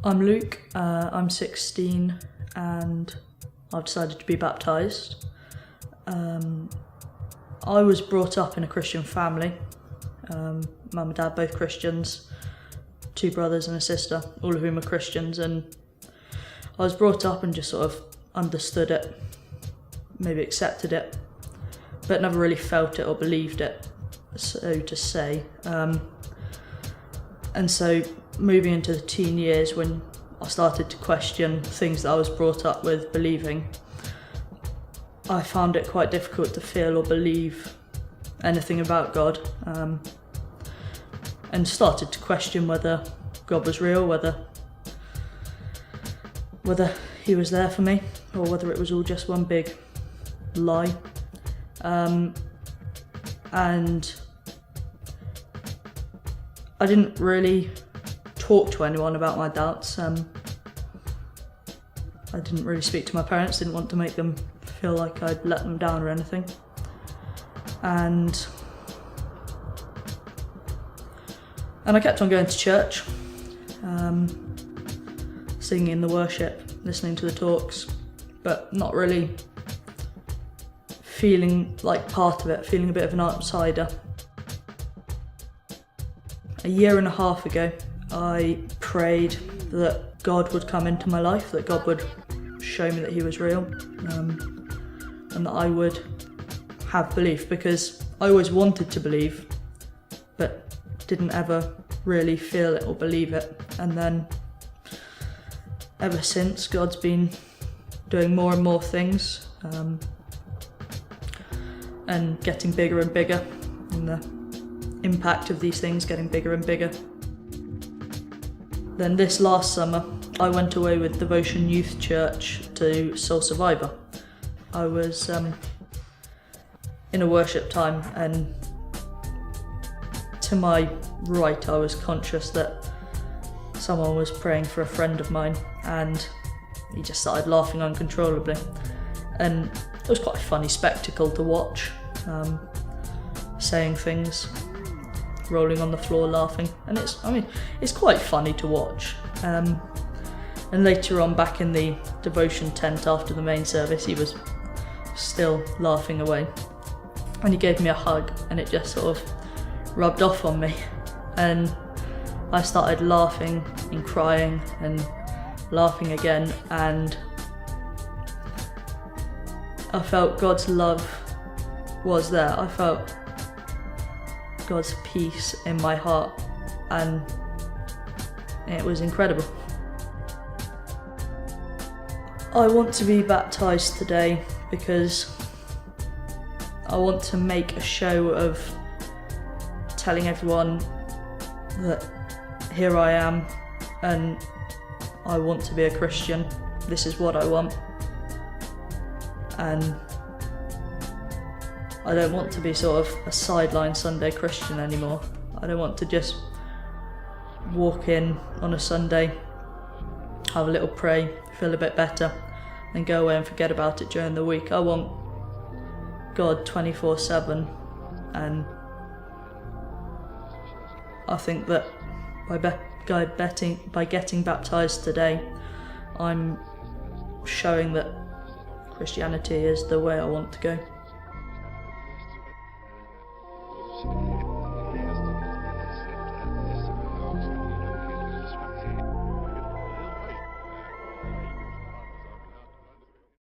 I'm Luke, I'm 16 and I've decided to be baptised. I was brought up in a Christian family. Mum and dad both Christians, 2 brothers and a sister, all of whom are Christians, and I was brought up and just sort of understood it, maybe accepted it, but never really felt it or believed it, so to say. And so moving into the teen years, when I started to question things that I was brought up with believing, I found it quite difficult to feel or believe anything about God, and started to question whether God was real, whether he was there for me, or whether it was all just one big lie. And I didn't really talk to anyone about my doubts. I didn't really speak to my parents, didn't want to make them feel like I'd let them down or anything. And I kept on going to church, singing in the worship, listening to the talks, but not really feeling like part of it, feeling a bit of an outsider. A year and a half ago, I prayed that God would come into my life, that God would show me that he was real, and that I would have belief, because I always wanted to believe, but didn't ever really feel it or believe it. And then ever since, God's been doing more and more things, and getting bigger and bigger, and the impact of these things getting bigger and bigger. Then this last summer, I went away with Devotion Youth Church to Soul Survivor. I was in a worship time, and to my right I was conscious that someone was praying for a friend of mine, and he just started laughing uncontrollably. And it was quite a funny spectacle to watch, saying things, rolling on the floor laughing, and it's quite funny to watch. And later on, back in the devotion tent after the main service, he was still laughing away, and he gave me a hug, and it just sort of rubbed off on me, and I started laughing and crying and laughing again, and I felt God's love was there. I felt God's peace in my heart, and it was incredible. I want to be baptised today because I want to make a show of telling everyone that here I am and I want to be a Christian. This is what I want. And I don't want to be sort of a sideline Sunday Christian anymore. I don't want to just walk in on a Sunday, have a little pray, feel a bit better, and go away and forget about it during the week. I want God 24/7, and I think that by getting baptised today, I'm showing that Christianity is the way I want to go.